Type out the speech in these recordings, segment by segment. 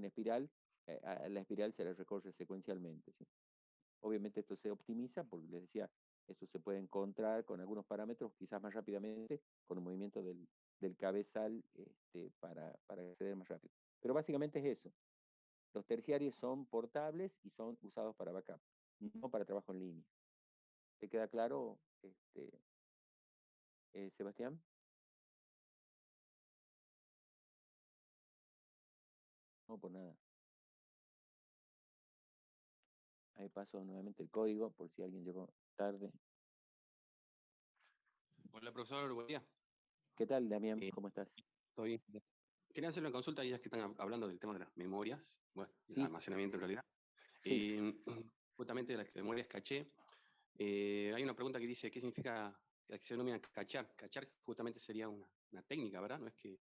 espiral, a la espiral se la recorre secuencialmente, ¿sí? Obviamente esto se optimiza porque les decía, esto se puede encontrar con algunos parámetros quizás más rápidamente con el movimiento del cabezal para acceder más rápido. Pero básicamente es eso. Los terciarios son portables y son usados para backup, no para trabajo en línea. ¿Te queda claro, Sebastián? No, por nada. Ahí paso nuevamente el código por si alguien llegó tarde. Hola, profesor, buen día. ¿Qué tal, Damián? ¿Cómo estás? Estoy... Quería hacer una consulta, ya que están hablando del tema de las memorias, bueno, el Sí, almacenamiento en realidad. sí. Justamente de las memorias caché, hay una pregunta que dice, ¿qué significa que se denomina cachar? Cachar justamente sería una técnica, ¿verdad? No es que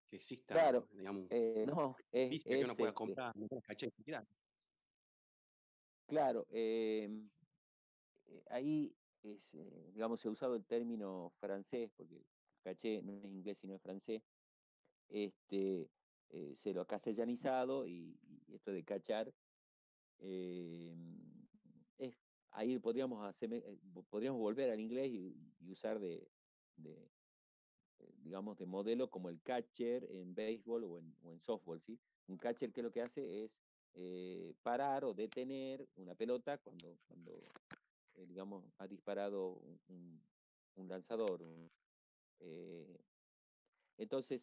exista, Claro, digamos, no, física que uno pueda comprar, memorias caché en cantidad. claro, ahí digamos, se ha usado el término francés, porque caché no es inglés sino es francés, se lo ha castellanizado y esto de cachar, eh, es, ahí podríamos volver al inglés y usar digamos, de modelo como el catcher en béisbol o en softball, ¿sí? Un catcher que lo que hace es parar o detener una pelota cuando digamos, ha disparado un lanzador. Eh, entonces,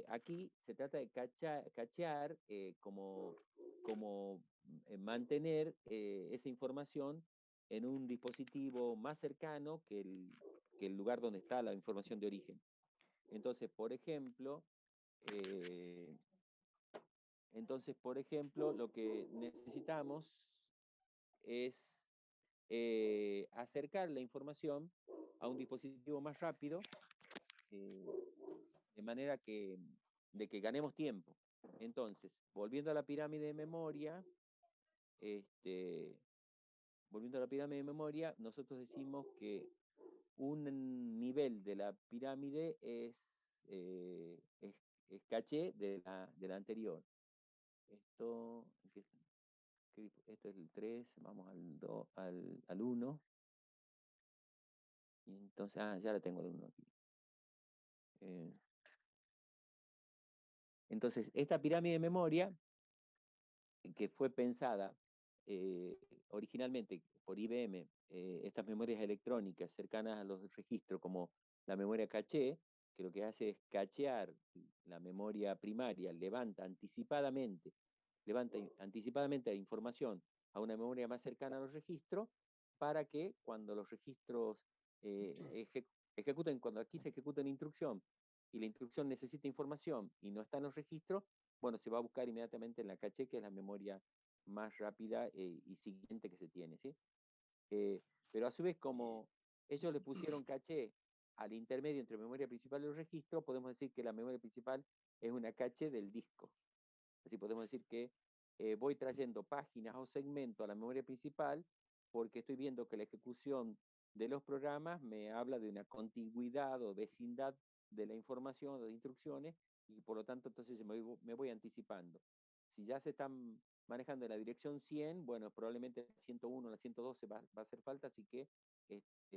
aquí se trata de cachear como mantener esa información en un dispositivo más cercano que el lugar donde está la información de origen. Entonces, por ejemplo, eh, lo que necesitamos es acercar la información a un dispositivo más rápido, eh, de manera de que ganemos tiempo. Entonces, volviendo a la pirámide de memoria, este, nosotros decimos que un nivel de la pirámide es caché de la anterior. Esto es el 3, vamos al 1. Y entonces, ya la tengo el 1 aquí. Eh, entonces, esta pirámide de memoria, que fue pensada eh, originalmente por IBM, estas memorias electrónicas cercanas a los registros, como la memoria caché, que lo que hace es cachear la memoria primaria, levanta anticipadamente la información a una memoria más cercana a los registros, para que cuando los registros cuando aquí se ejecuta una instrucción y la instrucción necesita información y no está en los registros, bueno, se va a buscar inmediatamente en la caché, que es la memoria más rápida y siguiente que se tiene, ¿sí? Pero a su vez, como ellos le pusieron caché al intermedio entre memoria principal y los registros, podemos decir que la memoria principal es una caché del disco. Así podemos decir que voy trayendo páginas o segmentos a la memoria principal porque estoy viendo que la ejecución de los programas me habla de una contigüidad o vecindad de la información o de instrucciones, y por lo tanto entonces me voy anticipando. Si ya se están manejando en la dirección 100, bueno, probablemente la 101, la 112 va a hacer falta, así que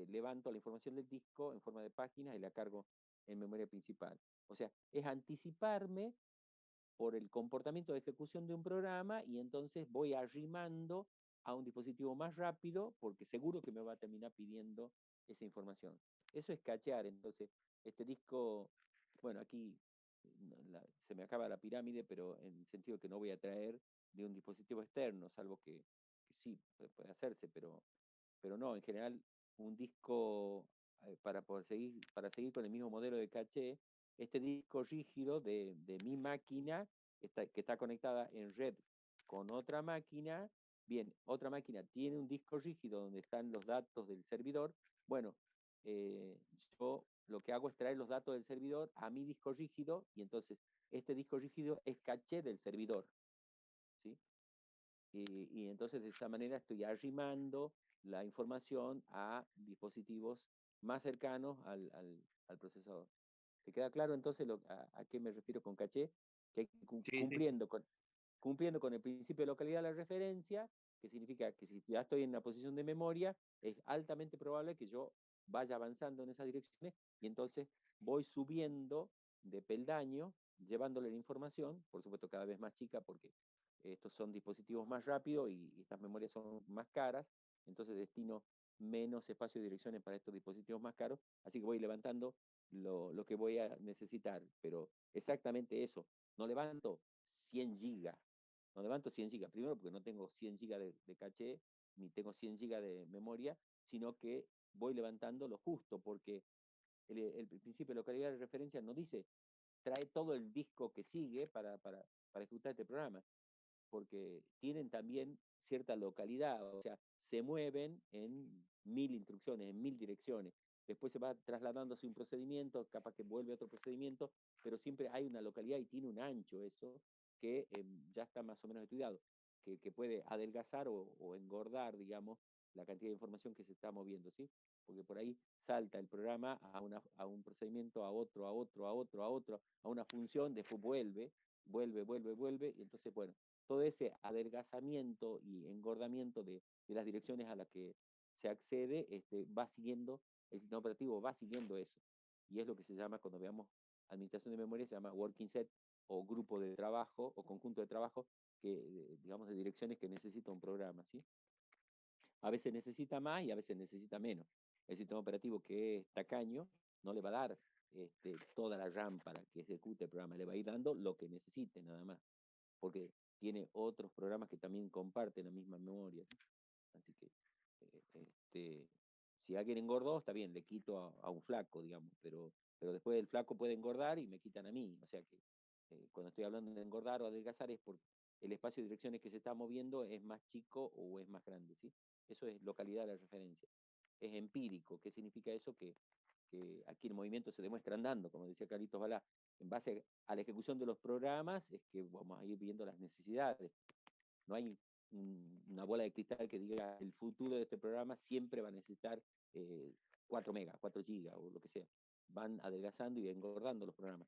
levanto la información del disco en forma de páginas y la cargo en memoria principal. O sea, es anticiparme por el comportamiento de ejecución de un programa, y entonces voy arrimando a un dispositivo más rápido porque seguro que me va a terminar pidiendo esa información. Eso es cachear. Entonces, este disco, bueno, aquí se me acaba la pirámide, pero en el sentido que no voy a traer de un dispositivo externo, salvo que sí, puede hacerse, pero no, en general, un disco, para seguir con el mismo modelo de caché, este disco rígido de mi máquina, que está conectada en red con otra máquina, bien, otra máquina tiene un disco rígido donde están los datos del servidor. Bueno, eh, yo lo que hago es traer los datos del servidor a mi disco rígido, y entonces este disco rígido es caché del servidor, ¿sí? Y entonces de esa manera estoy arrimando la información a dispositivos más cercanos al procesador. ¿Te queda claro entonces a qué me refiero con caché? que hay que Sí, sí. cumpliendo con el principio de localidad de la referencia, que significa que si ya estoy en una posición de memoria, es altamente probable que yo vaya avanzando en esas direcciones y entonces voy subiendo de peldaño, llevándole la información, por supuesto cada vez más chica porque estos son dispositivos más rápidos y estas memorias son más caras, entonces destino menos espacio de direcciones para estos dispositivos más caros, así que voy levantando lo que voy a necesitar, pero exactamente eso, no levanto 100 gigas, no levanto 100 gigas, primero porque no tengo 100 gigas de caché, ni tengo 100 gigas de memoria, sino que voy levantando lo justo, porque el principio de localidad de referencia no dice trae todo el disco que sigue para ejecutar este programa, porque tienen también cierta localidad, o sea, se mueven en 1000 instrucciones, en 1000 direcciones. Después se va trasladándose un procedimiento, capaz que vuelve otro procedimiento, pero siempre hay una localidad y tiene un ancho eso que ya está más o menos estudiado, que puede adelgazar o engordar, digamos, la cantidad de información que se está moviendo, ¿sí? Porque por ahí salta el programa a un procedimiento, a otro, a otro, a otro, a otro, a una función, después vuelve, y entonces, bueno, todo ese adelgazamiento y engordamiento de las direcciones a las que se accede, va siguiendo, el sistema operativo va siguiendo eso. Y es lo que se llama, cuando veamos administración de memoria, se llama working set o grupo de trabajo o conjunto de trabajo, que, digamos, de direcciones que necesita un programa, ¿sí? A veces necesita más y a veces necesita menos. El sistema operativo que es tacaño no le va a dar toda la RAM para que ejecute el programa, le va a ir dando lo que necesite nada más, porque tiene otros programas que también comparten la misma memoria, ¿sí? Así que si alguien engordó, está bien, le quito a un flaco, digamos, pero después el flaco puede engordar y me quitan a mí. O sea que cuando estoy hablando de engordar o adelgazar es porque el espacio de direcciones que se está moviendo es más chico o es más grande, ¿sí? Eso es localidad de la referencia. Es empírico. ¿Qué significa eso? Que aquí el movimiento se demuestra andando, como decía Carlitos Balá. En base a la ejecución de los programas es que vamos a ir viendo las necesidades. No hay una bola de cristal que diga el futuro de este programa siempre va a necesitar 4 megas, 4 gigas o lo que sea. Van adelgazando y engordando los programas,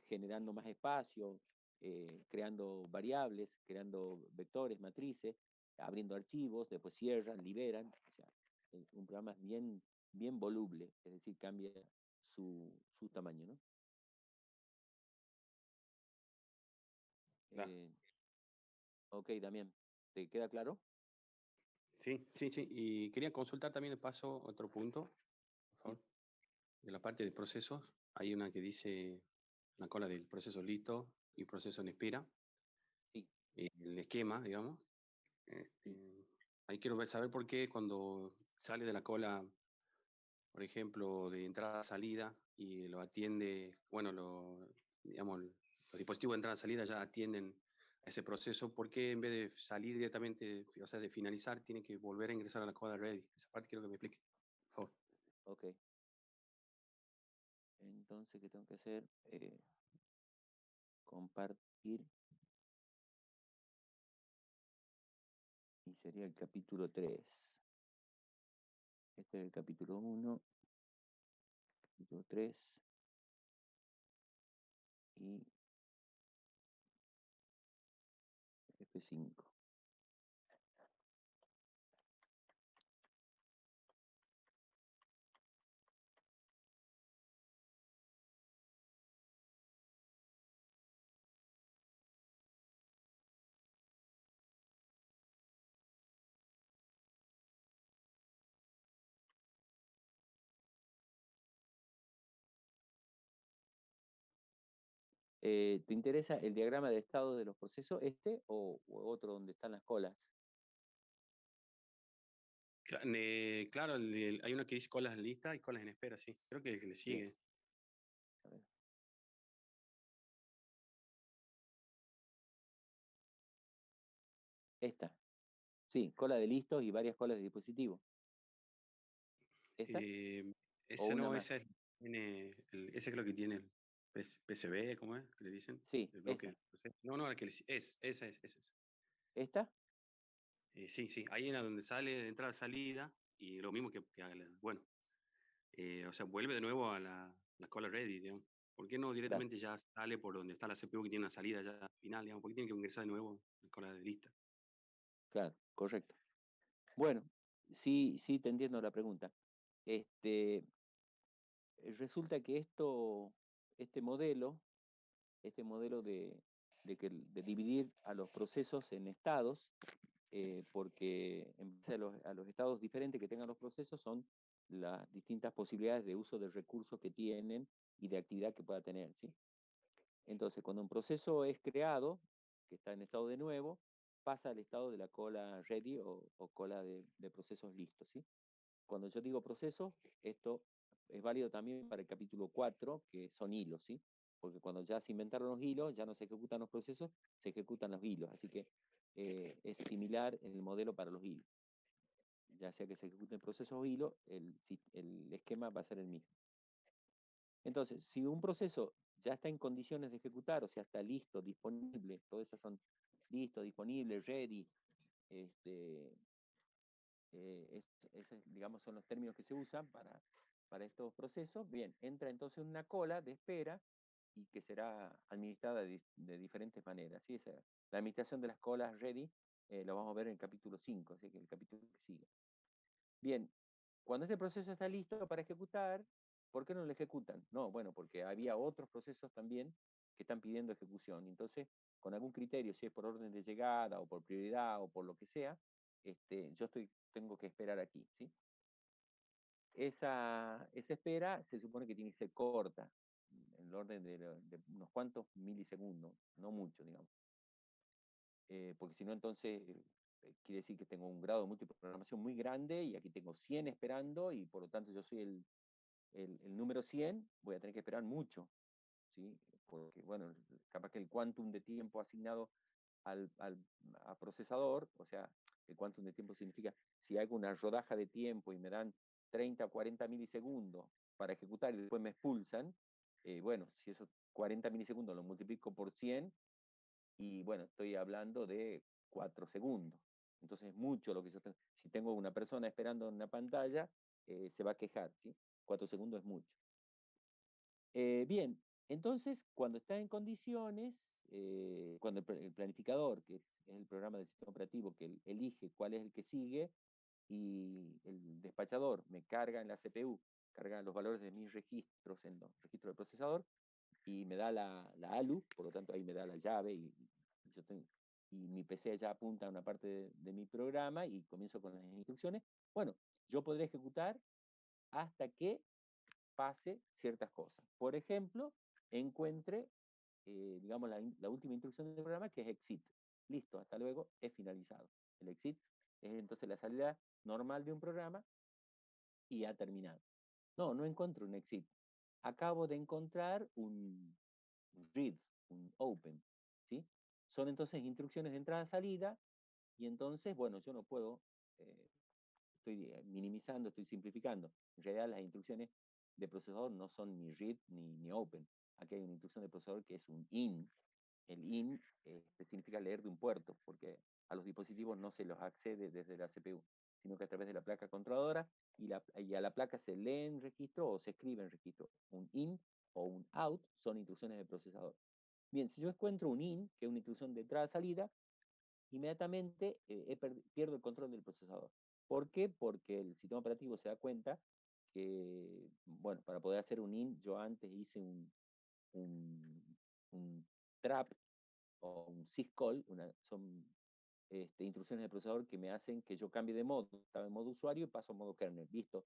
generando más espacio, creando variables, creando vectores, matrices, abriendo archivos, después cierran, liberan. O sea, un programa bien, bien voluble, es decir, cambia su tamaño, ¿no? Claro. Ok, Damián, ¿te queda claro? Sí, sí, sí. Y quería consultar también de paso otro punto, por Sí, favor. De la parte de procesos, hay una que dice la cola del proceso listo y proceso en espera, sí, el esquema, digamos. sí. Ahí quiero saber por qué cuando sale de la cola, por ejemplo, de entrada-salida y lo atiende, bueno, digamos, los dispositivos de entrada-salida ya atienden a ese proceso, ¿por qué en vez de salir directamente, o sea, de finalizar, tiene que volver a ingresar a la cola ready? Esa parte quiero que me explique, por favor. Ok. Entonces, ¿qué tengo que hacer? Compartir y sería el capítulo 3. Este es el capítulo 1, capítulo 3 y F5. ¿Te interesa el diagrama de estado de los procesos, o otro donde están las colas? Claro, hay uno que dice colas en lista y colas en espera, sí. Creo que el que le Bien, sigue. a ver. Esta. Sí, cola de listos y varias colas de dispositivos. ¿Esta? Eh, ¿O ese una no, más? ese creo que tiene el PCB, ¿cómo es? Que le dicen. Sí, El esta. bloque. No, no, el que esa es, esa es. ¿Esta? Sí, sí, ahí en donde sale de entrada salida y lo mismo bueno, o sea, vuelve de nuevo a la cola ready, digamos. ¿Por qué no Claro, directamente ya sale por donde está la CPU que tiene una salida ya final, digamos? ¿Por qué tiene que ingresar de nuevo en cola de lista? claro, correcto. Bueno, sí, sí, te entiendo la pregunta. Este, resulta que este modelo, este modelo de dividir a los procesos en estados, porque en base a los estados diferentes que tengan los procesos son las distintas posibilidades de uso de recursos que tienen y de actividad que pueda tener, ¿sí? Entonces, cuando un proceso es creado, que está en estado de nuevo, pasa al estado de la cola ready o cola de procesos listos, ¿sí? Cuando yo digo proceso, esto es válido también para el capítulo 4, que son hilos, ¿sí? Porque cuando ya se inventaron los hilos, ya no se ejecutan los procesos, se ejecutan los hilos. Así que es similar en el modelo para los hilos. Ya sea que se ejecuten procesos o hilos, el esquema va a ser el mismo. Entonces, si un proceso ya está en condiciones de ejecutar, o sea, está listo, disponible, todos esos son listo, disponible, ready, este, esos, digamos, son los términos que se usan para estos procesos. Bien, entra entonces en una cola de espera y que será administrada de diferentes maneras. ¿Sí? La administración de las colas ready lo vamos a ver en el capítulo 5, así que el capítulo que sigue. Bien, cuando este proceso está listo para ejecutar, ¿por qué no lo ejecutan? No, bueno, porque había otros procesos también que están pidiendo ejecución. Entonces, con algún criterio, si es por orden de llegada o por prioridad o por lo que sea, tengo que esperar aquí, ¿sí? Esa espera se supone que tiene que ser corta, en el orden de unos cuantos milisegundos, no mucho, digamos. Porque si no, entonces quiere decir que tengo un grado de multiprogramación muy grande y aquí tengo 100 esperando y por lo tanto yo soy el número 100, voy a tener que esperar mucho, ¿sí? Porque, bueno, capaz que el quantum de tiempo asignado al, al a procesador, o sea, el quantum de tiempo significa si hago una rodaja de tiempo y me dan 30 o 40 milisegundos para ejecutar y después me expulsan, bueno, si esos 40 milisegundos lo multiplico por 100, y bueno, estoy hablando de 4 segundos. Entonces es mucho lo que yo tengo. Si tengo una persona esperando en una pantalla, se va a quejar, ¿sí? 4 segundos es mucho. Bien, entonces cuando está en condiciones, cuando el planificador, que es el programa del sistema operativo que elige cuál es el que sigue, y el despachador me carga en la CPU, carga los valores de mis registros en los registros del procesador, y me da la ALU, por lo tanto ahí me da la llave y mi PC ya apunta a una parte de mi programa y comienzo con las instrucciones. Bueno, yo podré ejecutar hasta que pase ciertas cosas. Por ejemplo, encuentre, digamos, la última instrucción del programa que es exit. Listo, hasta luego, es finalizado. El exit es entonces la salida normal de un programa y ha terminado. No, no encuentro un exit. Acabo de encontrar un read, un open, ¿sí? Son entonces instrucciones de entrada-salida y entonces, bueno, yo no puedo, eh, estoy minimizando, estoy simplificando. En realidad las instrucciones de procesador no son ni read ni open. Aquí hay una instrucción de procesador que es un in. El in significa leer de un puerto, porque a los dispositivos no se los accede desde la CPU, sino que a través de la placa controladora y a la placa se lee en registro o se escribe en registro. Un in o un out son instrucciones de procesador. Bien, si yo encuentro un in, que es una instrucción de entrada-salida, inmediatamente pierdo el control del procesador. ¿Por qué? Porque el sistema operativo se da cuenta que, bueno, para poder hacer un in, yo antes hice un, un trap o un syscall, son instrucciones de procesador que me hacen que yo cambie de modo. Estaba en modo usuario y paso a modo kernel. Listo.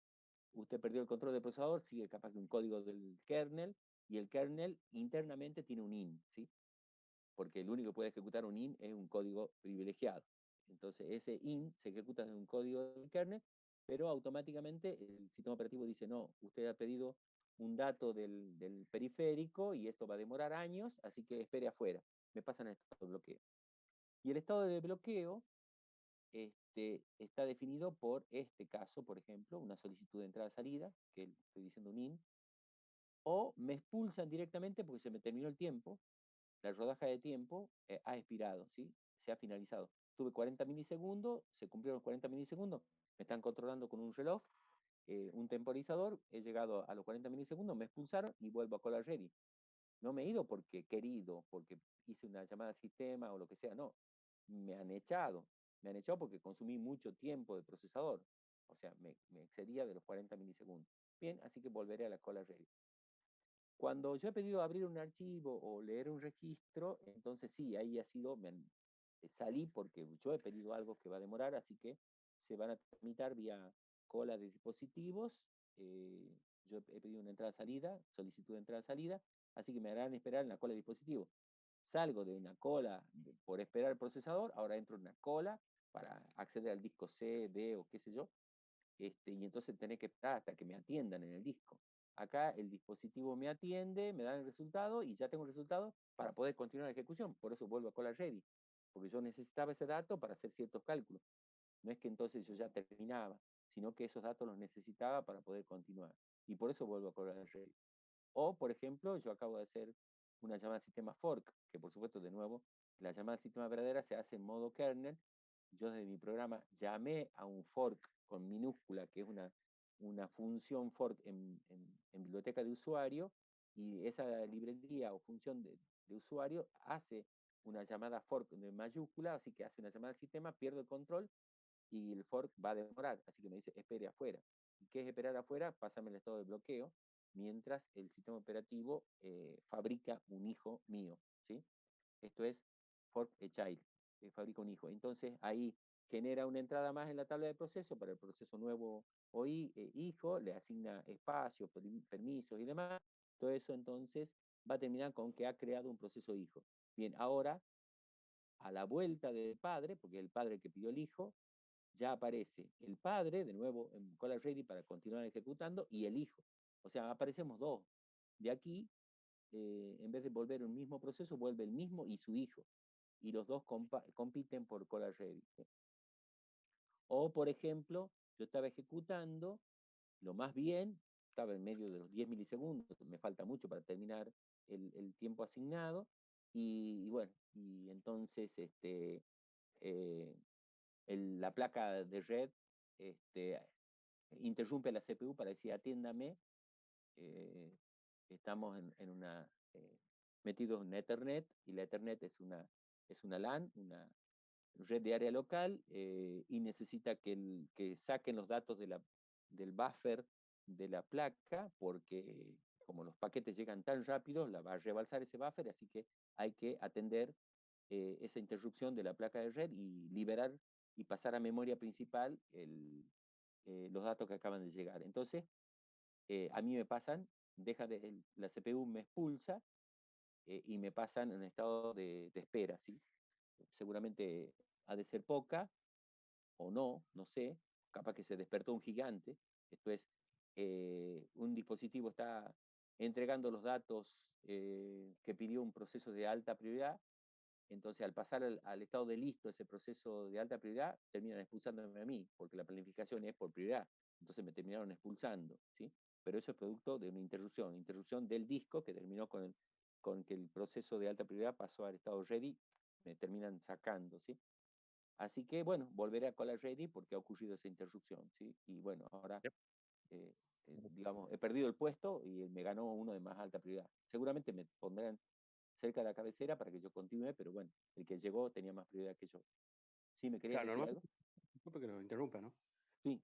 Usted perdió el control del procesador, sigue capaz de un código del kernel y el kernel internamente tiene un in, ¿sí? Porque el único que puede ejecutar un in es un código privilegiado. Entonces ese in se ejecuta en un código del kernel, pero automáticamente el sistema operativo dice, no, usted ha pedido un dato del periférico y esto va a demorar años, así que espere afuera. Me pasan el estado de bloqueo. Y el estado de bloqueo está definido por este caso, por ejemplo, una solicitud de entrada-salida, que estoy diciendo un in, o me expulsan directamente porque se me terminó el tiempo, la rodaja de tiempo ha expirado, ¿sí? Se ha finalizado. Tuve 40 milisegundos, se cumplieron los 40 milisegundos, me están controlando con un reloj, un temporizador, he llegado a los 40 milisegundos, me expulsaron y vuelvo a cola ready. No me he ido porque he querido, porque hice una llamada al sistema o lo que sea, no. Me han echado. Me han echado porque consumí mucho tiempo de procesador. O sea, me excedía de los 40 milisegundos. Bien, así que volveré a la cola ready. Cuando yo he pedido abrir un archivo o leer un registro, entonces sí, ahí ha sido, salí porque yo he pedido algo que va a demorar, así que se van a tramitar vía cola de dispositivos. eh, yo he pedido una entrada-salida, solicitud de entrada-salida, así que me harán esperar en la cola de dispositivo. Salgo de una cola por esperar el procesador, ahora entro en una cola para acceder al disco C, D o qué sé yo, y entonces tenés que esperar hasta que me atiendan en el disco. Acá el dispositivo me atiende, me da el resultado y ya tengo el resultado para poder continuar la ejecución. Por eso vuelvo a Cola Ready, porque yo necesitaba ese dato para hacer ciertos cálculos. No es que entonces yo ya terminaba, sino que esos datos los necesitaba para poder continuar. Y por eso vuelvo a Cola Ready. O, por ejemplo, yo acabo de hacer una llamada al sistema fork, que por supuesto, de nuevo, la llamada al sistema verdadera se hace en modo kernel. Yo desde mi programa llamé a un fork con minúscula, que es una función fork en biblioteca de usuario, y esa librería o función de usuario hace una llamada fork de mayúscula, así que hace una llamada al sistema, pierdo el control y el fork va a demorar, así que me dice espere afuera. ¿Y qué es esperar afuera? Pásame el estado de bloqueo, mientras el sistema operativo fabrica un hijo mío, ¿sí? Esto es fork a child, fabrica un hijo. Entonces ahí genera una entrada más en la tabla de proceso para el proceso nuevo o hijo, le asigna espacio, permisos y demás. Todo eso entonces va a terminar con que ha creado un proceso hijo. Bien, ahora a la vuelta del padre, porque es el padre que pidió el hijo, ya aparece el padre, de nuevo en Cola Ready para continuar ejecutando, y el hijo. O sea, aparecemos dos. De aquí, en vez de volver un mismo proceso, vuelve el mismo y su hijo. Y los dos compiten por Cola Ready. O, por ejemplo, yo estaba ejecutando lo más bien, estaba en medio de los 10 milisegundos, me falta mucho para terminar el tiempo asignado, y bueno, y entonces eh, la placa de red este, interrumpe la CPU para decir atiéndame, eh, estamos en una, metidos en Ethernet, y la Ethernet es una LAN, una red de área local, y necesita que saquen los datos del buffer de la placa, porque como los paquetes llegan tan rápido, la va a rebalsar ese buffer, así que hay que atender esa interrupción de la placa de red y liberar y pasar a memoria principal los datos que acaban de llegar. Entonces, a mí me pasan, la CPU me expulsa, y me pasan en estado de espera, ¿sí? Seguramente ha de ser poca, o no, no sé, capaz que se despertó un gigante. Esto es, un dispositivo está entregando los datos que pidió un proceso de alta prioridad. Entonces, al pasar al estado de listo ese proceso de alta prioridad, terminan expulsándome a mí, porque la planificación es por prioridad. Entonces me terminaron expulsando, ¿sí? Pero eso es producto de una interrupción del disco que terminó con que el proceso de alta prioridad pasó al estado ready, me terminan sacando, ¿sí? Así que, bueno, volveré a Cola Ready porque ha ocurrido esa interrupción, ¿sí? Y bueno, ahora, Yep. digamos, he perdido el puesto y me ganó uno de más alta prioridad. Seguramente me pondrán cerca de la cabecera para que yo continúe, pero bueno, el que llegó tenía más prioridad que yo. ¿Sí me querías Claro, decir algo? normalmente, disculpe que lo interrumpa, ¿no? Sí,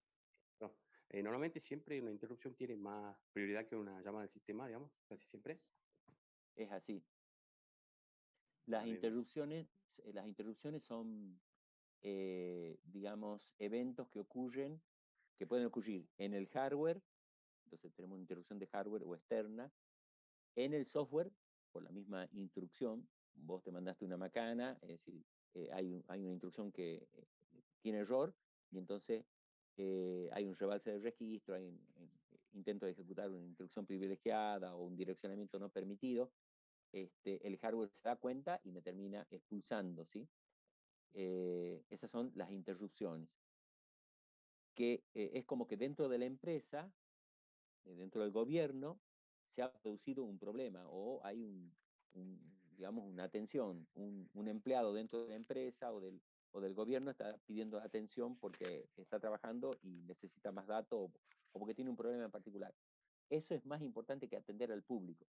No. Normalmente siempre una interrupción tiene más prioridad que una llamada del sistema, digamos, casi siempre. es así. Las Ah, bien, bien. interrupciones, las interrupciones son, digamos, eventos que ocurren, que pueden ocurrir en el hardware, entonces tenemos una interrupción de hardware o externa, en el software, por la misma instrucción, vos te mandaste una macana, es decir, hay una instrucción que tiene error, y entonces hay un rebalse del registro, hay un intento de ejecutar una instrucción privilegiada o un direccionamiento no permitido. El hardware se da cuenta y me termina expulsando, ¿sí? Esas son las interrupciones, que es como que dentro de la empresa, dentro del gobierno, se ha producido un problema o hay digamos, una atención, un empleado dentro de la empresa o del gobierno está pidiendo atención porque está trabajando y necesita más datos o porque tiene un problema en particular. Eso es más importante que atender al público.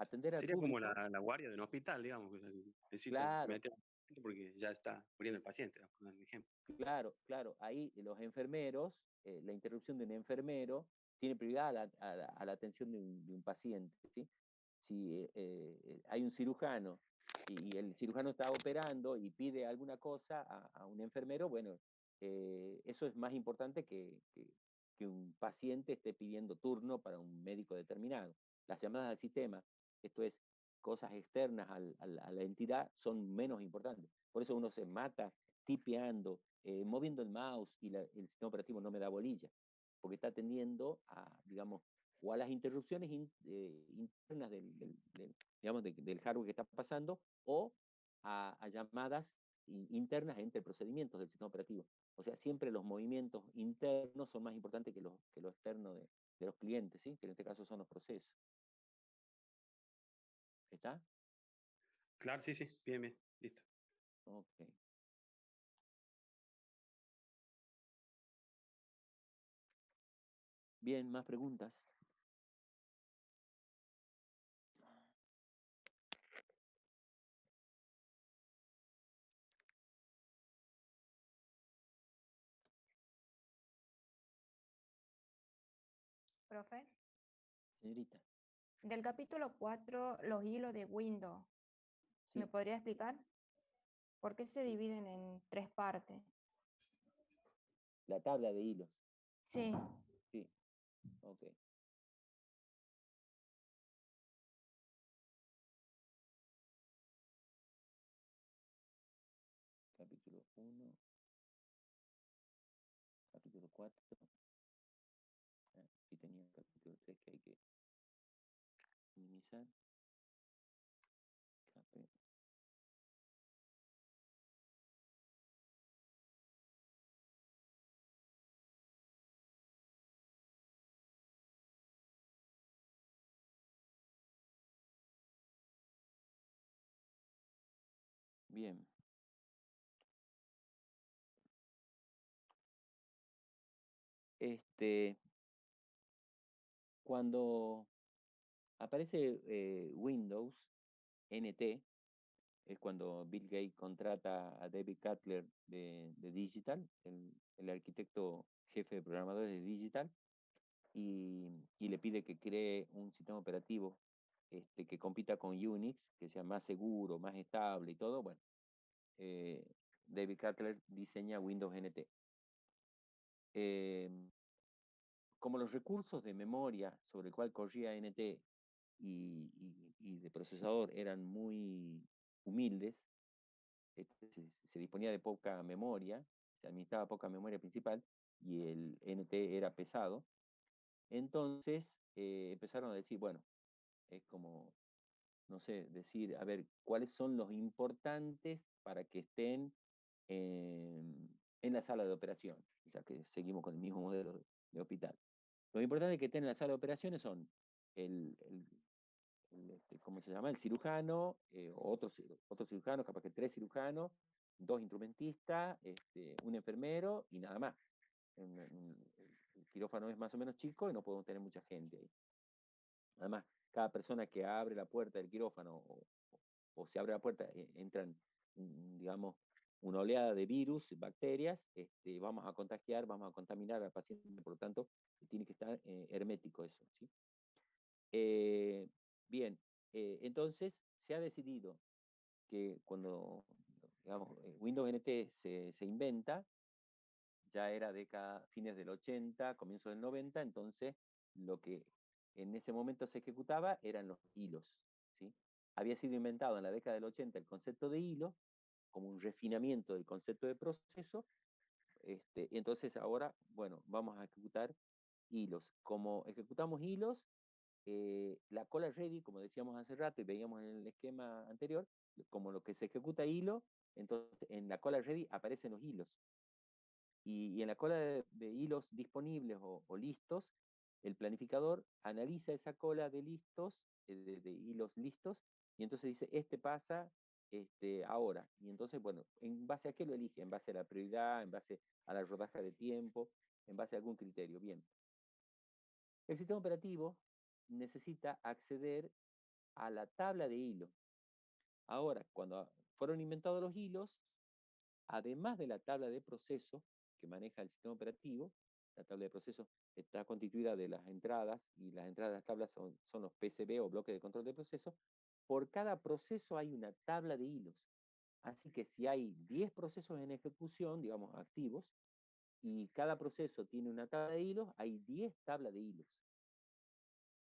atender al Sería como público, la guardia de un hospital, digamos. Que necesito claro, meter porque ya está muriendo el paciente, por dar un ejemplo. claro, claro. Ahí los enfermeros, la interrupción de un enfermero tiene prioridad a la atención de un paciente, ¿sí? Si hay un cirujano y el cirujano está operando y pide alguna cosa a un enfermero, bueno, eso es más importante que un paciente esté pidiendo turno para un médico determinado. Las llamadas al sistema, esto es, cosas externas a la entidad, son menos importantes. Por eso uno se mata tipeando, moviendo el mouse y el sistema operativo no me da bolilla, porque está atendiendo a, digamos, o a las interrupciones internas digamos, del hardware que está pasando, o a llamadas internas entre procedimientos del sistema operativo. O sea, siempre los movimientos internos son más importantes que lo externo de los clientes, ¿sí? Que en este caso son los procesos. ¿Está? Claro, sí, sí, bien, bien, listo. Ok. Bien, más preguntas. Profe, Señorita. del capítulo 4, los hilos de Windows, ¿me Sí, podría explicar por qué se sí. dividen en tres partes? La tabla de hilos. Sí, Sí, ok. Capítulo 1, capítulo 4. Y tenía el capítulo 3 que hay que minimizar. Cape. Bien. Este, cuando aparece Windows NT, es cuando Bill Gates contrata a David Cutler de Digital, el arquitecto jefe de programadores de Digital, y le pide que cree un sistema operativo que compita con Unix, que sea más seguro, más estable y todo. Bueno, eh, David Cutler diseña Windows NT. Eh, como los recursos de memoria sobre el cual corría NT y de procesador eran muy humildes, se disponía de poca memoria, se administraba poca memoria principal y el NT era pesado, entonces empezaron a decir, bueno, es como, no sé, decir, a ver, ¿cuáles son los importantes para que estén en la sala de operación? Ya que seguimos con el mismo modelo de hospital. Lo importante que estén en la sala de operaciones son el, el, ¿cómo se llama? El cirujano, otro cirujano, capaz que tres cirujanos, dos instrumentistas, un enfermero y nada más. El quirófano es más o menos chico y no podemos tener mucha gente ahí. Además, cada persona que abre la puerta del quirófano o se abre la puerta, entran, digamos, una oleada de virus, bacterias, vamos a contagiar, vamos a contaminar al paciente, por lo tanto, tiene que estar hermético eso, ¿sí? Bien, entonces se ha decidido que cuando, digamos, Windows NT se inventa, ya era fines del 80, comienzo del 90, entonces lo que en ese momento se ejecutaba eran los hilos, ¿sí? Había sido inventado en la década del 80 el concepto de hilo, como un refinamiento del concepto de proceso, y entonces ahora, bueno, vamos a ejecutar hilos. Como ejecutamos hilos, la cola ready, como decíamos hace rato y veíamos en el esquema anterior, como lo que se ejecuta hilo, entonces en la cola ready aparecen los hilos. Y en la cola de hilos disponibles o listos, el planificador analiza esa cola de listos, de hilos listos, y entonces dice, este pasa ahora. Y entonces, bueno, ¿en base a qué lo elige? En base a la prioridad, en base a la rodaja de tiempo, en base a algún criterio. Bien. El sistema operativo necesita acceder a la tabla de hilos. Ahora, cuando fueron inventados los hilos, además de la tabla de proceso que maneja el sistema operativo, la tabla de proceso está constituida de las entradas, y las entradas de las tablas son los PCB o bloques de control de proceso. Por cada proceso hay una tabla de hilos. Así que si hay 10 procesos en ejecución, digamos activos, y cada proceso tiene una tabla de hilos, hay 10 tablas de hilos.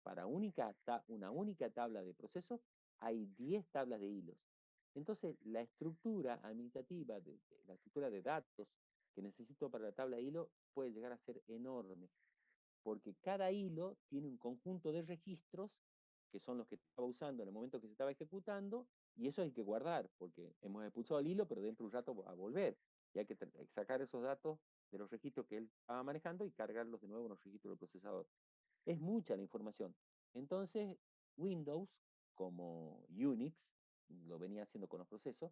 Para una única tabla de procesos hay 10 tablas de hilos. Entonces, la estructura administrativa, la estructura de datos que necesito para la tabla de hilo puede llegar a ser enorme, porque cada hilo tiene un conjunto de registros que son los que estaba usando en el momento que se estaba ejecutando, y eso hay que guardar, porque hemos expulsado el hilo, pero dentro de un rato va a volver, y hay que sacar esos datos de los registros que él estaba manejando y cargarlos de nuevo en los registros del procesador. Es mucha la información. Entonces, Windows, como Unix, lo venía haciendo con los procesos,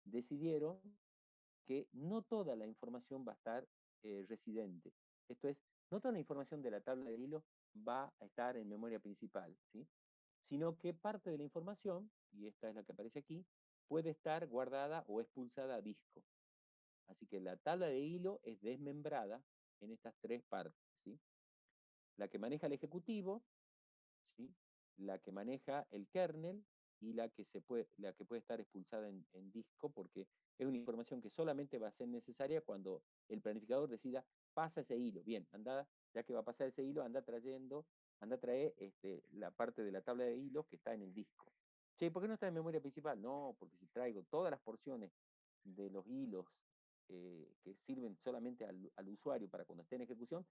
decidieron que no toda la información va a estar residente. Esto es, no toda la información de la tabla de hilo va a estar en memoria principal, ¿sí? Sino que parte de la información, y esta es la que aparece aquí, puede estar guardada o expulsada a disco. Así que la tabla de hilo es desmembrada en estas tres partes, ¿sí? La que maneja el ejecutivo, ¿sí? La que maneja el kernel y la que puede estar expulsada en disco, porque es una información que solamente va a ser necesaria cuando el planificador decida, pasa ese hilo. Bien, anda, ya que va a pasar ese hilo, anda a traer la parte de la tabla de hilos que está en el disco. Che, ¿por qué no está en memoria principal? No, porque si traigo todas las porciones de los hilos que sirven solamente al usuario para cuando esté en ejecución,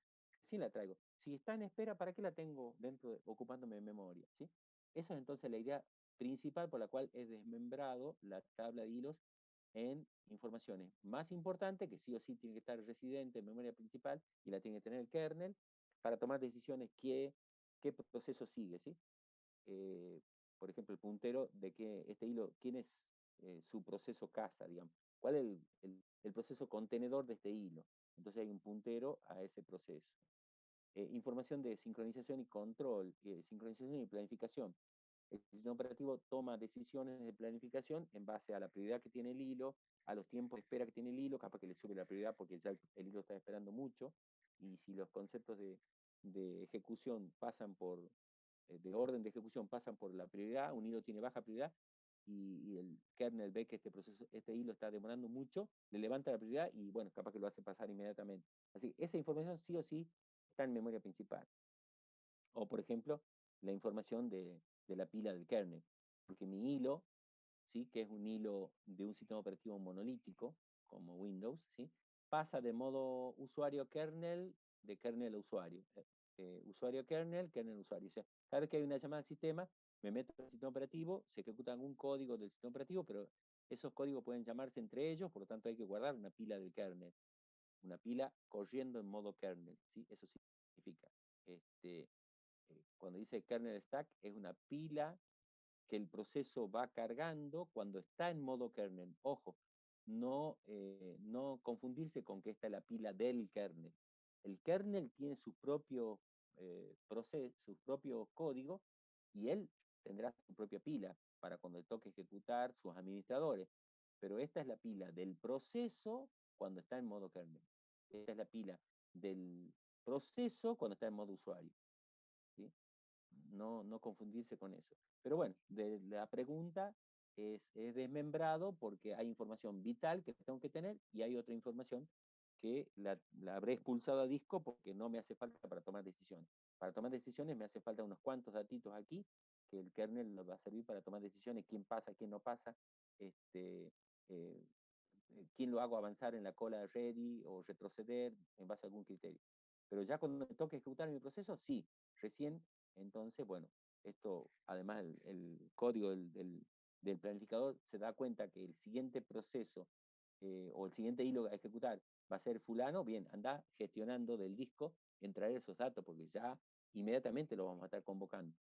sí la traigo. Si está en espera, ¿para qué la tengo ocupándome de memoria? ¿Sí? Esa es entonces la idea principal por la cual es desmembrado la tabla de hilos en informaciones más importantes, que sí o sí tiene que estar residente en memoria principal y la tiene que tener el kernel, para tomar decisiones qué proceso sigue, ¿sí? Eh, por ejemplo, el puntero de que este hilo, quién es su proceso casa, digamos. ¿Cuál es el proceso contenedor de este hilo? Entonces hay un puntero a ese proceso. Información de sincronización y control, sincronización y planificación. El sistema operativo toma decisiones de planificación en base a la prioridad que tiene el hilo, a los tiempos de espera que tiene el hilo, capaz que le sube la prioridad porque ya el hilo está esperando mucho, y si los conceptos de ejecución pasan de orden de ejecución pasan por la prioridad, un hilo tiene baja prioridad, y el kernel ve que este hilo está demorando mucho, le levanta la prioridad y bueno, capaz que lo hace pasar inmediatamente. Así que esa información sí o sí está en memoria principal. O por ejemplo, la información de la pila del kernel, porque mi hilo, ¿sí? Que es un hilo de un sistema operativo monolítico, como Windows, ¿sí? Pasa de modo usuario kernel, de kernel a usuario. Usuario kernel, kernel usuario. O sea, cada vez que hay una llamada al sistema, me meto en el sistema operativo, se ejecuta algún código del sistema operativo, pero esos códigos pueden llamarse entre ellos, por lo tanto hay que guardar una pila del kernel, una pila corriendo en modo kernel, ¿sí? Eso significa. Cuando dice kernel stack, es una pila que el proceso va cargando cuando está en modo kernel. Ojo, no confundirse con que esta es la pila del kernel. El kernel tiene su propio proceso, su propio código, y él tendrá su propia pila para cuando le toque ejecutar sus administradores. Pero esta es la pila del proceso cuando está en modo kernel. Esta es la pila del proceso cuando está en modo usuario, ¿sí? No confundirse con eso. Pero bueno, de la pregunta es desmembrado porque hay información vital que tengo que tener y hay otra información que la habré expulsado a disco porque no me hace falta para tomar decisiones. Para tomar decisiones me hace falta unos cuantos datitos aquí que el kernel nos va a servir para tomar decisiones, quién pasa, quién no pasa, eh, quién lo hago avanzar en la cola ready o retroceder en base a algún criterio. Pero ya cuando me toque ejecutar mi proceso, sí, recién, entonces, bueno, esto, además el código del planificador se da cuenta que el siguiente proceso o el siguiente hilo a ejecutar va a ser fulano, bien, anda gestionando del disco en traer esos datos, porque ya inmediatamente lo vamos a estar convocando.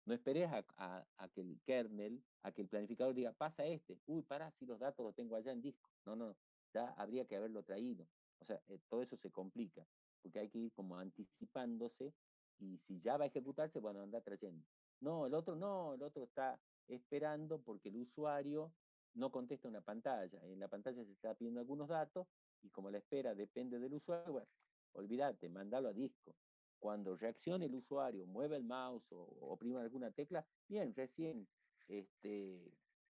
No esperes a que el kernel, a que el planificador diga, pasa uy, pará, si los datos los tengo allá en disco. No, ya habría que haberlo traído. O sea, todo eso se complica, porque hay que ir como anticipándose, y si ya va a ejecutarse, bueno, anda trayendo. No, el otro no, el otro está esperando porque el usuario no contesta una pantalla. En la pantalla se está pidiendo algunos datos y como la espera depende del usuario, bueno, olvídate, mandalo a disco. Cuando reaccione el usuario, mueve el mouse o oprima alguna tecla, bien, recién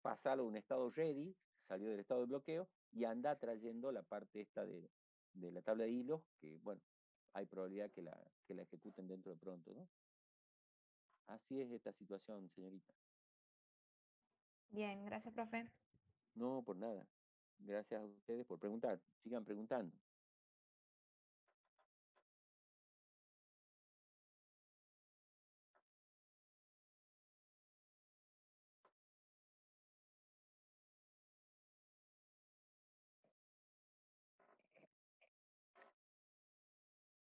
pasalo a un estado ready, salió del estado de bloqueo y anda trayendo la parte esta de la tabla de hilos, que bueno, hay probabilidad que la ejecuten dentro de pronto, ¿no? Así es esta situación, señorita. Bien, gracias, profe. No, por nada. Gracias a ustedes por preguntar. Sigan preguntando.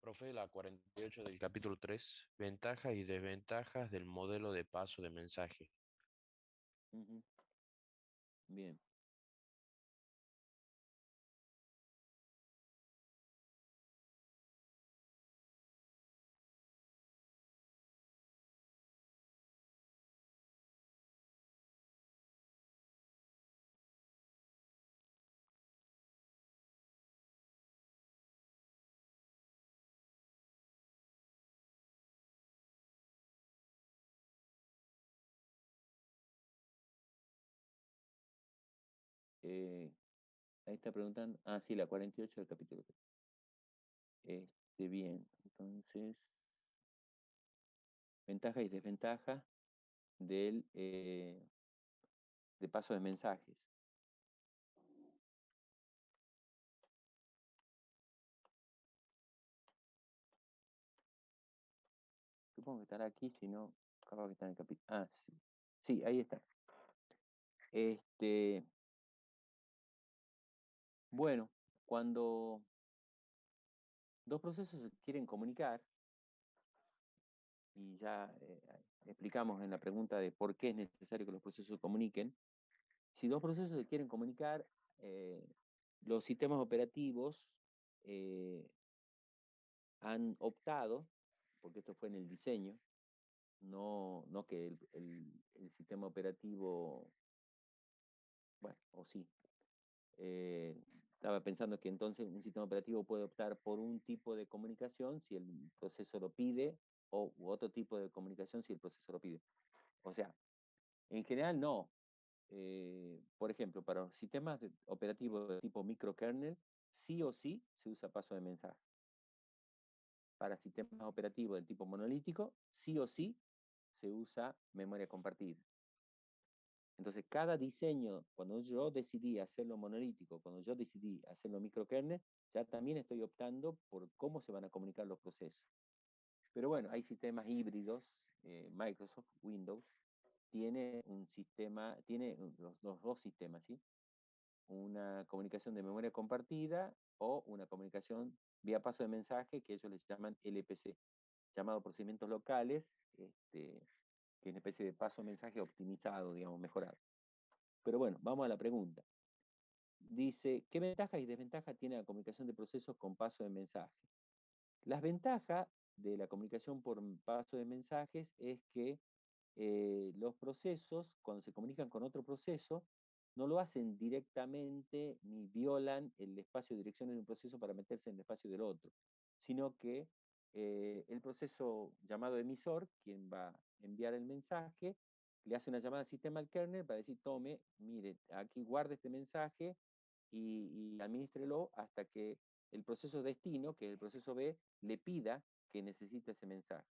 Profe, la 48 del capítulo 3, ventajas y desventajas del modelo de paso de mensaje. Ujú. Bien. Eh, ahí está preguntando. Ah, sí, la 48 del capítulo 3. Bien. Entonces, ventaja y desventaja del de paso de mensajes. Supongo que estará aquí, si no, capaz que está en el capítulo. Ah, sí. Sí, ahí está. Bueno, cuando dos procesos se quieren comunicar, y ya explicamos en la pregunta de por qué es necesario que los procesos se comuniquen, si dos procesos se quieren comunicar, eh, los sistemas operativos eh, han optado, porque esto fue en el diseño, no que el sistema operativo, bueno, o sí, eh, estaba pensando que entonces un sistema operativo puede optar por un tipo de comunicación si el proceso lo pide, o u otro tipo de comunicación si el proceso lo pide. O sea, en general no. Por ejemplo, para los sistemas operativos de tipo microkernel, sí o sí se usa paso de mensaje. Para sistemas operativos del tipo monolítico, sí o sí se usa memoria compartida. Entonces, cada diseño, cuando yo decidí hacerlo monolítico, cuando yo decidí hacerlo microkernel, ya también estoy optando por cómo se van a comunicar los procesos. Pero bueno, hay sistemas híbridos. Microsoft Windows tiene un sistema, tiene los dos sistemas, ¿sí? Una comunicación de memoria compartida o una comunicación vía paso de mensaje que ellos les llaman LPC, llamado procedimientos locales, que es una especie de paso de mensaje optimizado, digamos, mejorado. Pero bueno, vamos a la pregunta. Dice, ¿qué ventajas y desventajas tiene la comunicación de procesos con paso de mensaje? Las ventajas de la comunicación por paso de mensajes es que los procesos, cuando se comunican con otro proceso, no lo hacen directamente ni violan el espacio de direcciones de un proceso para meterse en el espacio del otro, sino que el proceso llamado emisor, quien va a enviar el mensaje, le hace una llamada al sistema al kernel para decir, tome, mire, aquí guarde este mensaje y administrelo hasta que el proceso destino, que es el proceso B, le pida que necesite ese mensaje.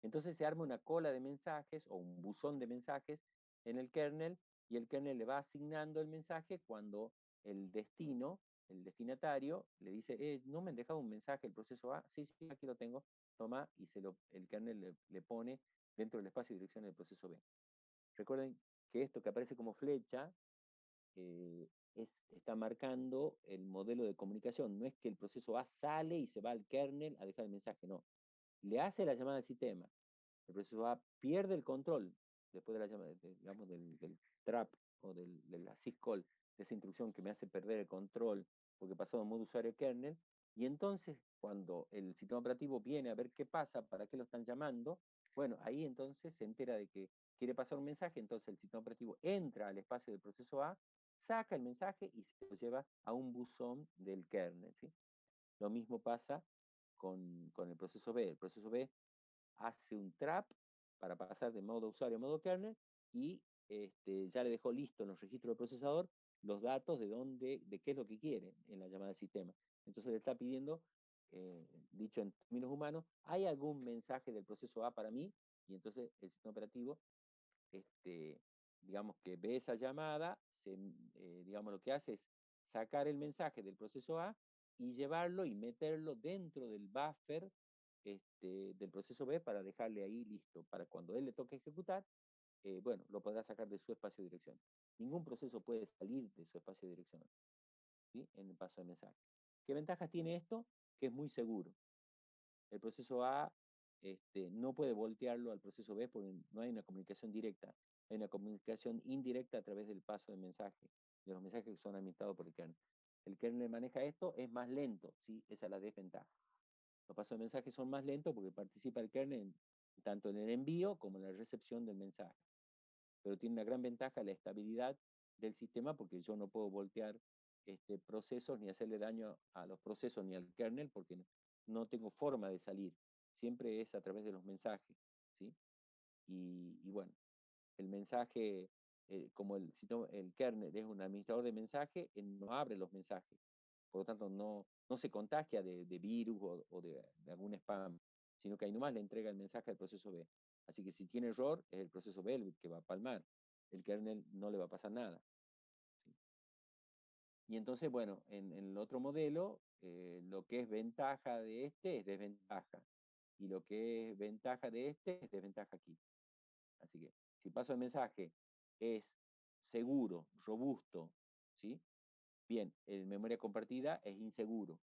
Entonces se arma una cola de mensajes o un buzón de mensajes en el kernel y el kernel le va asignando el mensaje cuando el destino, el destinatario, le dice, no me han dejado un mensaje el proceso A, sí, sí, aquí lo tengo, toma, y el kernel le pone dentro del espacio de dirección del proceso B. Recuerden que esto que aparece como flecha está marcando el modelo de comunicación. No es que el proceso A sale y se va al kernel a dejar el mensaje, no. Le hace la llamada al sistema. El proceso A pierde el control después de la llamada, digamos, del trap o de la syscall, de esa instrucción que me hace perder el control porque pasó de modo usuario kernel. Y entonces, cuando el sistema operativo viene a ver qué pasa, para qué lo están llamando, Bueno, ahí entonces se entera de que quiere pasar un mensaje, entonces el sistema operativo entra al espacio del proceso A, saca el mensaje y se lo lleva a un buzón del kernel, ¿sí? Lo mismo pasa con el proceso B. El proceso B hace un trap para pasar de modo usuario a modo kernel y ya le dejó listo en los registros del procesador los datos de qué es lo que quiere en la llamada del sistema. Entonces le está pidiendo, dicho en términos humanos, ¿hay algún mensaje del proceso A para mí? Y entonces el sistema operativo, digamos que ve esa llamada, digamos lo que hace es sacar el mensaje del proceso A y llevarlo y meterlo dentro del buffer del proceso B para dejarle ahí listo, para cuando él le toque ejecutar, bueno, lo podrá sacar de su espacio de dirección. Ningún proceso puede salir de su espacio de dirección, ¿sí? En el paso de mensaje. ¿Qué ventajas tiene esto? Que es muy seguro. El proceso A no puede voltearlo al proceso B porque no hay una comunicación directa, hay una comunicación indirecta a través del paso de mensaje, de los mensajes que son administrados por el kernel. El kernel maneja esto, es más lento, ¿sí? Esa es la desventaja. Los pasos de mensaje son más lentos porque participa el kernel tanto en el envío como en la recepción del mensaje. Pero tiene una gran ventaja la estabilidad del sistema porque yo no puedo voltear procesos ni hacerle daño a los procesos ni al kernel porque no tengo forma de salir. Siempre es a través de los mensajes, ¿sí? Y bueno, el mensaje, como el kernel es un administrador de mensajes, él no abre los mensajes. Por lo tanto, no se contagia de virus o de algún spam, sino que ahí nomás le entrega el mensaje al proceso B. Así que si tiene error, es el proceso B el que va a palmar. El kernel no le va a pasar nada, ¿sí? Y entonces, bueno, en el otro modelo, lo que es ventaja de este es desventaja. Y lo que es ventaja de este es desventaja aquí. Así que si paso el mensaje es seguro, robusto, ¿sí? Bien, en memoria compartida es inseguro.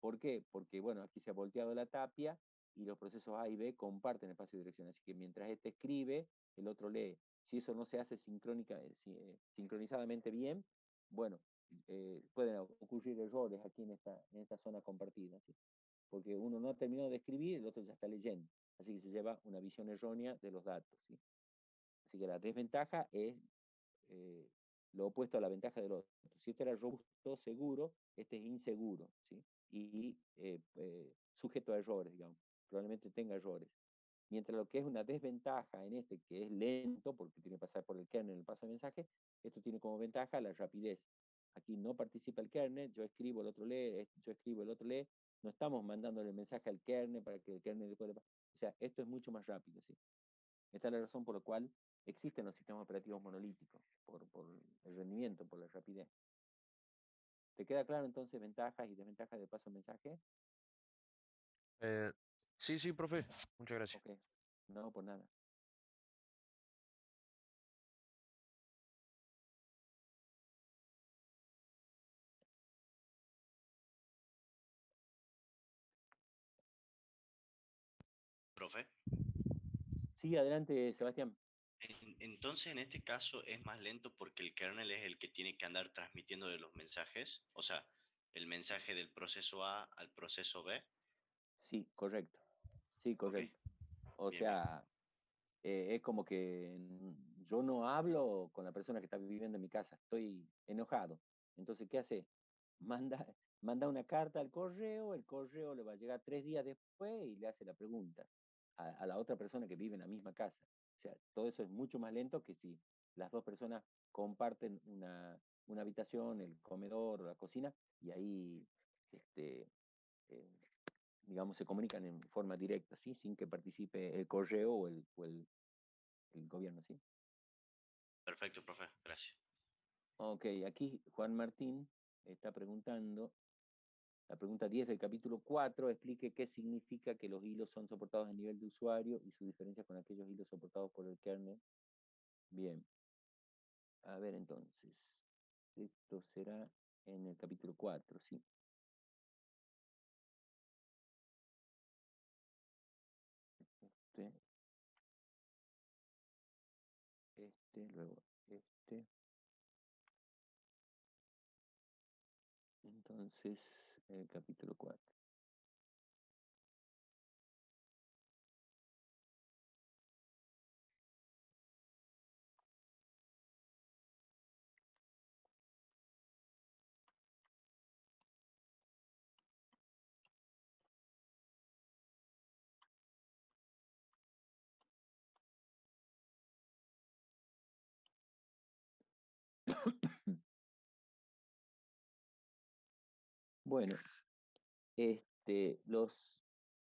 ¿Por qué? Porque, bueno, aquí se ha volteado la tapia y los procesos A y B comparten espacio de dirección. Así que mientras este escribe, el otro lee. Si eso no se hace sincronizadamente bien, bueno, pueden ocurrir errores aquí en esta zona compartida, ¿sí? Porque uno no ha terminado de escribir, el otro ya está leyendo. Así que se lleva una visión errónea de los datos, ¿sí? Así que la desventaja es eh, lo opuesto a la ventaja del otro. Si este era robusto, seguro, este es inseguro, ¿sí? Y sujeto a errores, digamos. Probablemente tenga errores. Mientras lo que es una desventaja en este, que es lento, porque tiene que pasar por el kernel en el paso de mensaje, esto tiene como ventaja la rapidez. Aquí no participa el kernel, yo escribo, el otro lee, yo escribo, el otro lee. No estamos mandándole el mensaje al kernel para que el kernel le pueda... O sea, esto es mucho más rápido, ¿sí? Esta es la razón por la cual existen los sistemas operativos monolíticos, por el rendimiento, por la rapidez. ¿Te queda claro entonces ventajas y desventajas de paso de mensaje? Eh, sí, sí, profe. Muchas gracias. Ok, no, por nada. Profe. Sí, adelante, Sebastián. Entonces, en este caso es más lento porque el kernel es el que tiene que andar transmitiendo de los mensajes, o sea, el mensaje del proceso A al proceso B. Sí, correcto. Sí, Ok, correcto. O bien, bien. sea, es como que yo no hablo con la persona que está viviendo en mi casa, estoy enojado. Entonces, ¿qué hace? Manda, manda una carta al correo, el correo le va a llegar 3 días después y le hace la pregunta a la otra persona que vive en la misma casa. O sea, todo eso es mucho más lento que si las dos personas comparten una habitación, el comedor, la cocina, y ahí, eh, digamos, se comunican en forma directa, ¿sí? Sin que participe el correo el gobierno, ¿sí? Perfecto, profe, gracias. Ok, aquí Juan Martín está preguntando, la pregunta 10 del capítulo 4 explique qué significa que los hilos son soportados a nivel de usuario y su diferencia con aquellos hilos soportados por el kernel. Bien, a ver entonces, esto será en el capítulo 4, ¿sí? Este, luego entonces, el capítulo 4. Bueno,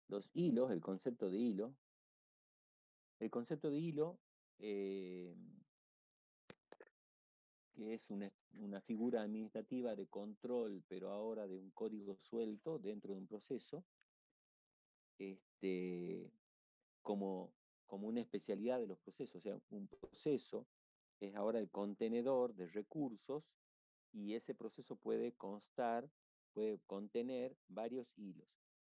los hilos, el concepto de hilo, eh, que es una figura administrativa de control, pero ahora de un código suelto dentro de un proceso, este, como, como una especialidad de los procesos. O sea, un proceso es ahora el contenedor de recursos y ese proceso puede contener varios hilos.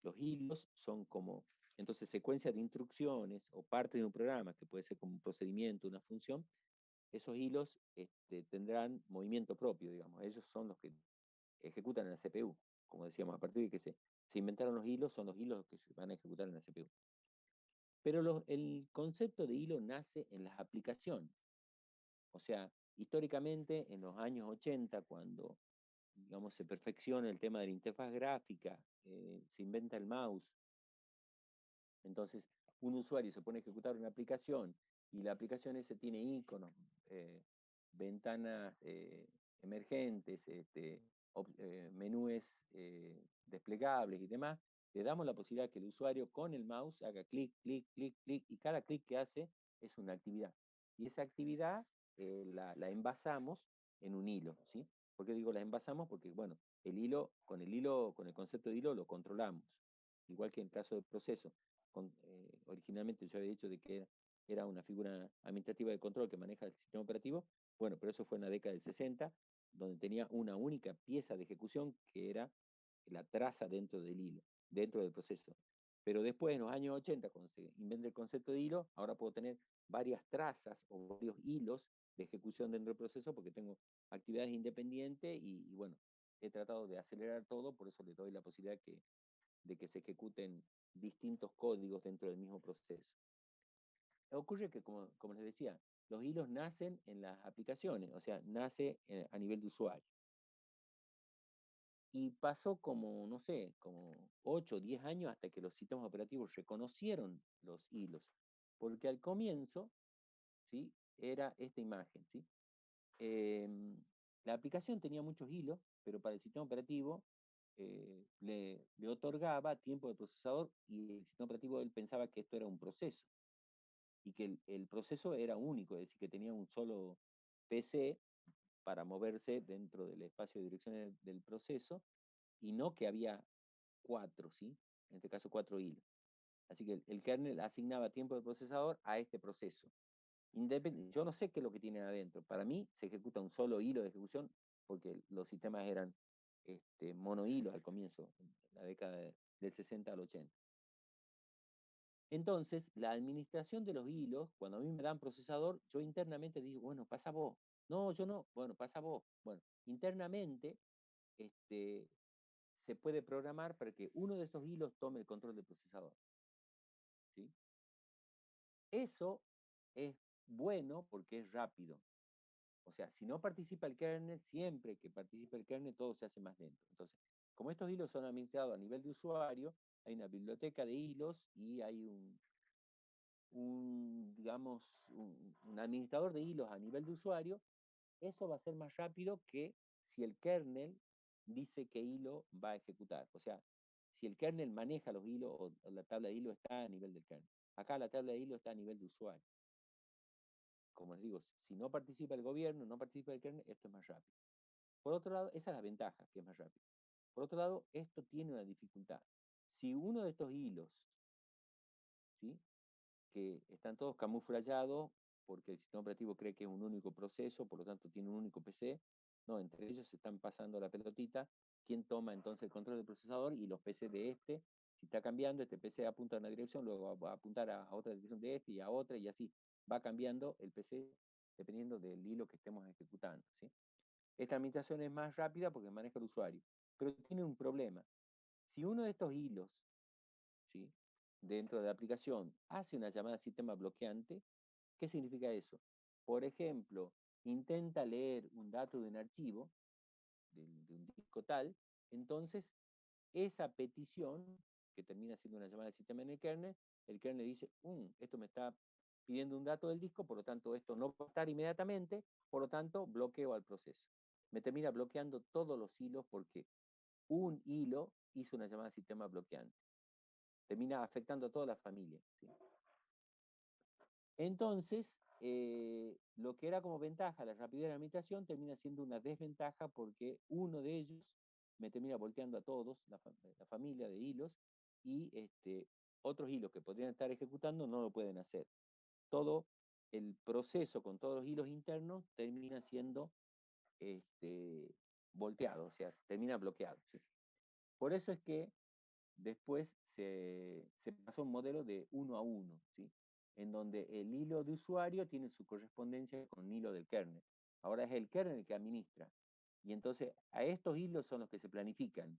Los hilos son como, entonces, secuencia de instrucciones o parte de un programa, que puede ser como un procedimiento, una función. Esos hilos tendrán movimiento propio, digamos. Ellos son los que ejecutan en la CPU. Como decíamos, a partir de que se inventaron los hilos, son los hilos que se van a ejecutar en la CPU. Pero el concepto de hilo nace en las aplicaciones. O sea, históricamente, en los años 80, cuando, digamos, se perfecciona el tema de la interfaz gráfica, se inventa el mouse. Entonces, un usuario se pone a ejecutar una aplicación y la aplicación ese tiene iconos, ventanas emergentes, menús desplegables y demás. Le damos la posibilidad que el usuario con el mouse haga clic, clic, clic, clic, y cada clic que hace es una actividad. Y esa actividad la envasamos en un hilo, ¿sí? ¿Por qué digo la envasamos? Porque, bueno, con el concepto de hilo lo controlamos, igual que en el caso del proceso. Originalmente yo había dicho de que era una figura administrativa de control que maneja el sistema operativo. Bueno, pero eso fue en la década del 60, donde tenía una única pieza de ejecución que era la traza dentro del hilo, dentro del proceso. Pero después, en los años 80, cuando se inventa el concepto de hilo, ahora puedo tener varias trazas o varios hilos de ejecución dentro del proceso porque tengo actividades independientes y bueno, he tratado de acelerar todo, por eso le doy la posibilidad de que se ejecuten distintos códigos dentro del mismo proceso. Ocurre que, como les decía, los hilos nacen en las aplicaciones, o sea, nace a nivel de usuario. Y pasó como, no sé, como 8 o 10 años hasta que los sistemas operativos reconocieron los hilos. Porque al comienzo, ¿sí? Era esta imagen, ¿sí? La aplicación tenía muchos hilos, pero para el sistema operativo le otorgaba tiempo de procesador y el sistema operativo él pensaba que esto era un proceso y que el proceso era único, es decir, que tenía un solo PC para moverse dentro del espacio de direcciones del proceso y no que había 4, ¿sí? En este caso 4 hilos. Así que el kernel asignaba tiempo de procesador a este proceso. Yo no sé qué es lo que tienen adentro. Para mí se ejecuta un solo hilo de ejecución porque los sistemas eran monohilos al comienzo, en la década del 60 al 80. Entonces, la administración de los hilos, cuando a mí me dan procesador, yo internamente digo, bueno, pasa vos. No, yo no, bueno, pasa vos. Bueno, internamente se puede programar para que uno de estos hilos tome el control del procesador, ¿sí? Eso es bueno porque es rápido. O sea, si no participa el kernel, siempre que participa el kernel, todo se hace más lento. Entonces, como estos hilos son administrados a nivel de usuario, hay una biblioteca de hilos y hay digamos, un administrador de hilos a nivel de usuario. Eso va a ser más rápido que si el kernel dice qué hilo va a ejecutar. O sea, si el kernel maneja los hilos o la tabla de hilos está a nivel del kernel. Acá la tabla de hilos está a nivel de usuario. Como les digo, si no participa el gobierno, no participa el kernel, esto es más rápido. Por otro lado, esa es la ventaja, que es más rápido. Por otro lado, esto tiene una dificultad. Si uno de estos hilos, ¿sí? Que están todos camuflados porque el sistema operativo cree que es un único proceso, por lo tanto tiene un único PC. No, entre ellos se están pasando la pelotita. ¿Quién toma entonces el control del procesador? Y los PC de si está cambiando, este PC apunta a una dirección, luego va a apuntar a otra dirección de y a otra, y así va cambiando el PC dependiendo del hilo que estemos ejecutando, ¿sí? Esta administración es más rápida porque maneja el usuario, pero tiene un problema. Si uno de estos hilos, ¿sí? Dentro de la aplicación hace una llamada a sistema bloqueante, ¿qué significa eso? Por ejemplo, intenta leer un dato de un archivo, de un disco tal, entonces esa petición, que termina siendo una llamada de sistema en el kernel dice, esto me está pidiendo un dato del disco, por lo tanto esto no va a estar inmediatamente, por lo tanto bloqueo al proceso. Me termina bloqueando todos los hilos porque un hilo hizo una llamada de sistema bloqueante. Termina afectando a toda la familia, ¿sí? Entonces, lo que era como ventaja, la rapidez de la administración, termina siendo una desventaja porque uno de ellos me termina volteando a todos, la familia de hilos, y otros hilos que podrían estar ejecutando no lo pueden hacer. Todo el proceso con todos los hilos internos termina siendo volteado, o sea, termina bloqueado, ¿sí? Por eso es que después se pasó a un modelo de uno a uno, ¿sí? En donde el hilo de usuario tiene su correspondencia con el hilo del kernel. Ahora es el kernel el que administra. Y entonces a estos hilos son los que se planifican.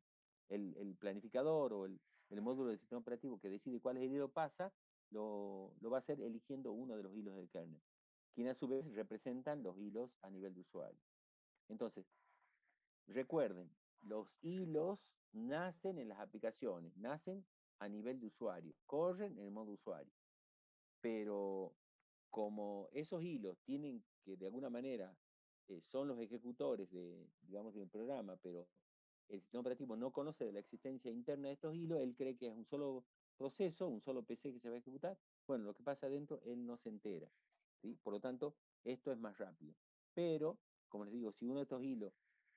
El planificador o el módulo del sistema operativo que decide cuál es el hilo pasa, lo va a hacer eligiendo uno de los hilos del kernel, quien a su vez representan los hilos a nivel de usuario. Entonces, recuerden, los hilos nacen en las aplicaciones, nacen a nivel de usuario, corren en el modo usuario. Pero como esos hilos tienen que de alguna manera son los ejecutores digamos, del programa, pero el sistema operativo no conoce de la existencia interna de estos hilos, él cree que es un solo proceso, un solo PC que se va a ejecutar. Bueno, lo que pasa adentro, él no se entera, ¿sí? Por lo tanto, esto es más rápido. Pero, como les digo, si uno de estos hilos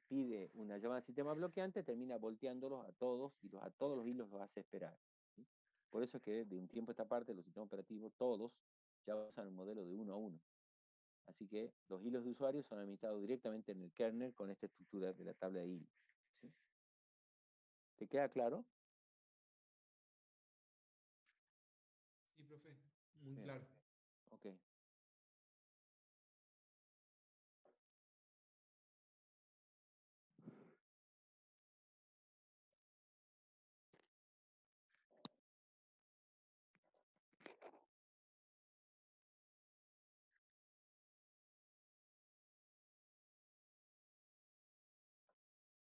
pide una llamada al sistema bloqueante, termina volteándolos a todos y a todos los hilos los hace esperar, ¿sí? Por eso es que de un tiempo a esta parte los sistemas operativos, todos, ya usan un modelo de uno a uno. Así que los hilos de usuario son administrados directamente en el kernel con esta estructura de la tabla de hilos, ¿sí? ¿Te queda claro? Sí, profe, muy Bien. claro. Ok.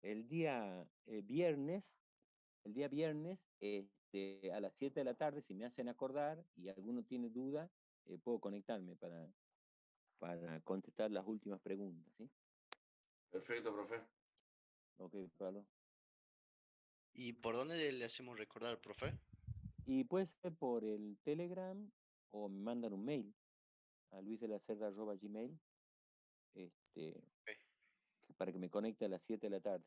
El día viernes, a las 7 de la tarde, si me hacen acordar y alguno tiene duda, puedo conectarme para contestar las últimas preguntas, ¿sí? Perfecto, profe. Ok, Pablo. ¿Y por dónde le hacemos recordar, profe? Y puede ser por el Telegram o me mandan un mail a luisdelacerda@gmail, este, Ok. para que me conecte a las 7 de la tarde.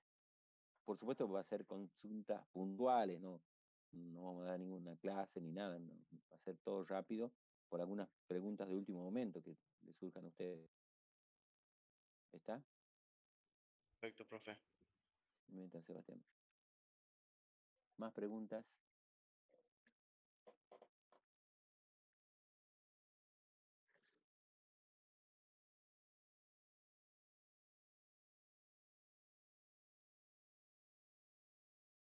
Por supuesto va a ser consultas puntuales, no vamos a dar ninguna clase ni nada, no, va a ser todo rápido por algunas preguntas de último momento que le surjan a ustedes. ¿Está? Perfecto, profe. Mientras Sebastián. ¿Más preguntas?